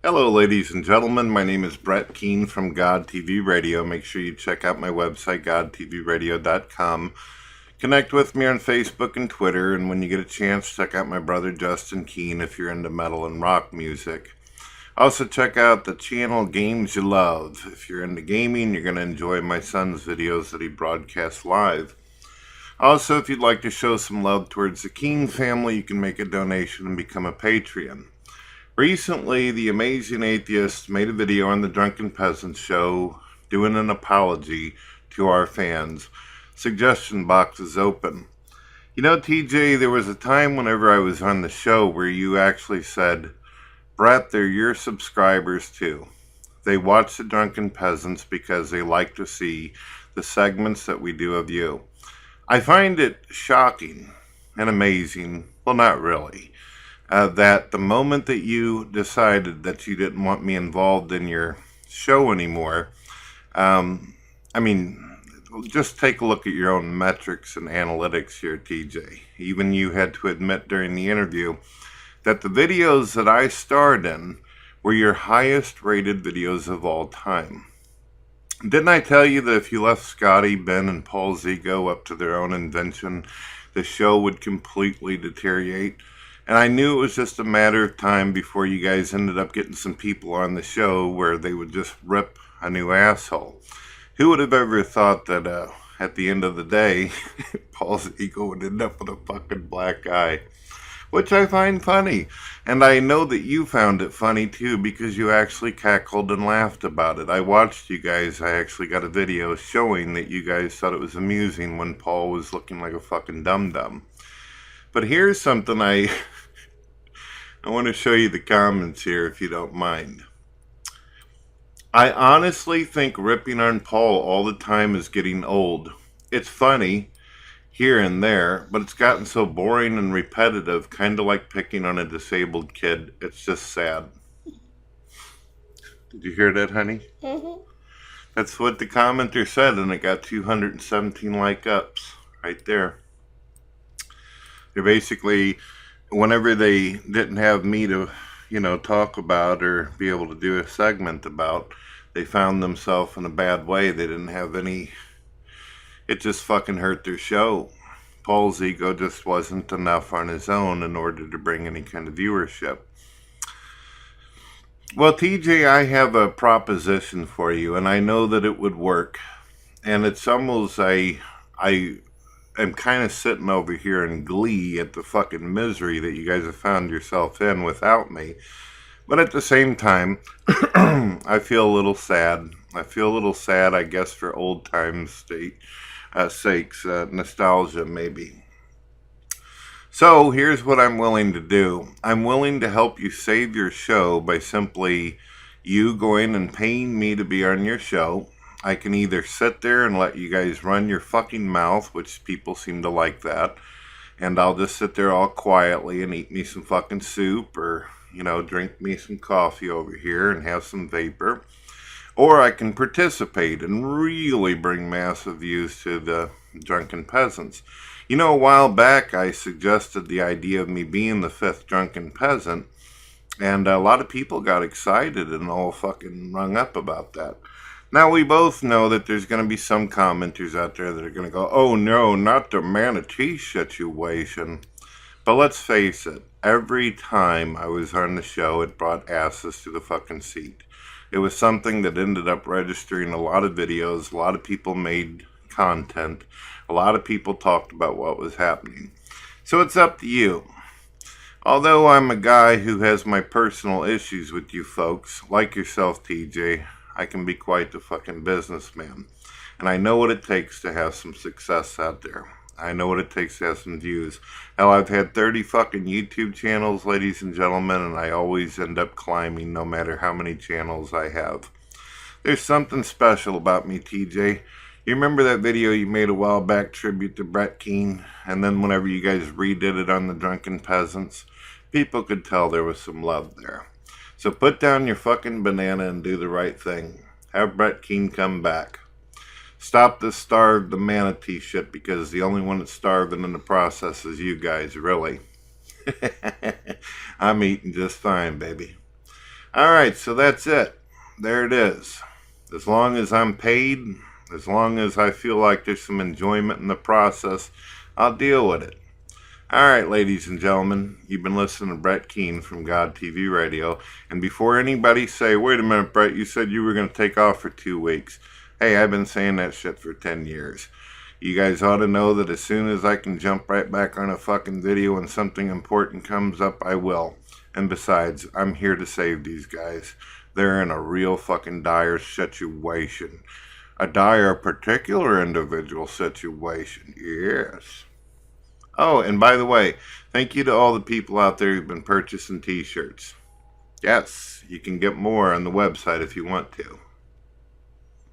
Hello, ladies and gentlemen. My name is Brett Keane from God TV Radio. Make sure you check out my website, godtvradio.com. Connect with me on Facebook and Twitter, and when you get a chance, check out my brother Justin Keane if you're into metal and rock music. Also, check out the channel Games You Love. If you're into gaming, you're going to enjoy my son's videos that he broadcasts live. Also, if you'd like to show some love towards the Keane family, you can make a donation and become a Patreon. Recently, the Amazing Atheist made a video on the Drunken Peasant Show doing an apology to our fans. Suggestion box is open. You know, TJ, there was a time whenever I was on the show where you actually said, Brett, they're your subscribers too. They watch the Drunken Peasants because they like to see the segments that we do of you. I find it shocking and amazing, well, not really, that the moment that you decided that you didn't want me involved in your show anymore, just take a look at your own metrics and analytics here, TJ. Even you had to admit during the interview that the videos that I starred in were your highest rated videos of all time. Didn't I tell you that if you left Scotty, Ben, and Paul's ego up to their own invention, the show would completely deteriorate? And I knew it was just a matter of time before you guys ended up getting some people on the show where they would just rip a new asshole. Who would have ever thought that at the end of the day, Paul's ego would end up with a fucking black eye? Which I find funny. And I know that you found it funny too because you actually cackled and laughed about it. I watched you guys. I actually got a video showing that you guys thought it was amusing when Paul was looking like a fucking dum-dum. But here's something I want to show you the comments here if you don't mind. I honestly think ripping on Paul all the time is getting old. It's funny here and there, but it's gotten so boring and repetitive, kind of like picking on a disabled kid. It's just sad. Did you hear that, honey? Mm-hmm. That's what the commenter said, and it got 217 like-ups right there. They're basically, whenever they didn't have me to, talk about or be able to do a segment about, they found themselves in a bad way. They didn't have any. It just fucking hurt their show. Paul's ego just wasn't enough on his own in order to bring any kind of viewership. Well, TJ, I have a proposition for you, and I know that it would work. And it's almost I am kind of sitting over here in glee at the fucking misery that you guys have found yourself in without me. But at the same time, I feel a little sad. I feel a little sad, I guess, for old times' sakes, nostalgia maybe. So here's what I'm willing to do. I'm willing to help you save your show by simply you going and paying me to be on your show. I can either sit there and let you guys run your fucking mouth, which people seem to like that, and I'll just sit there all quietly and eat me some fucking soup or, drink me some coffee over here and have some vapor. Or I can participate and really bring massive views to the Drunken Peasants. A while back I suggested the idea of me being the fifth Drunken Peasant, and a lot of people got excited and all fucking rung up about that. Now we both know that there's going to be some commenters out there that are going to go, oh no, not the manatee situation. But let's face it, every time I was on the show it brought asses to the fucking seat. It was something that ended up registering a lot of videos. A lot of people made content. A lot of people talked about what was happening. So it's up to you. Although I'm a guy who has my personal issues with you folks, like yourself, TJ, I can be quite the fucking businessman. And I know what it takes to have some success out there. I know what it takes to have some views. Hell, I've had 30 fucking YouTube channels, ladies and gentlemen, and I always end up climbing no matter how many channels I have. There's something special about me, TJ. You remember that video you made a while back, tribute to Brett Keane? And then whenever you guys redid it on the Drunken Peasants, people could tell there was some love there. So put down your fucking banana and do the right thing. Have Brett Keane come back. Stop this starve the manatee shit, because the only one that's starving in the process is you guys, really. I'm eating just fine, baby. Alright, so that's it. There it is. As long as I'm paid, as long as I feel like there's some enjoyment in the process, I'll deal with it. Alright, ladies and gentlemen, you've been listening to Brett Keane from God TV Radio. And before anybody say, wait a minute, Brett, you said you were going to take off for 2 weeks. Hey, I've been saying that shit for 10 years. You guys ought to know that as soon as I can jump right back on a fucking video and something important comes up, I will. And besides, I'm here to save these guys. They're in a real fucking dire situation. A dire particular individual situation, yes. Oh, and by the way, thank you to all the people out there who've been purchasing t-shirts. Yes, you can get more on the website if you want to.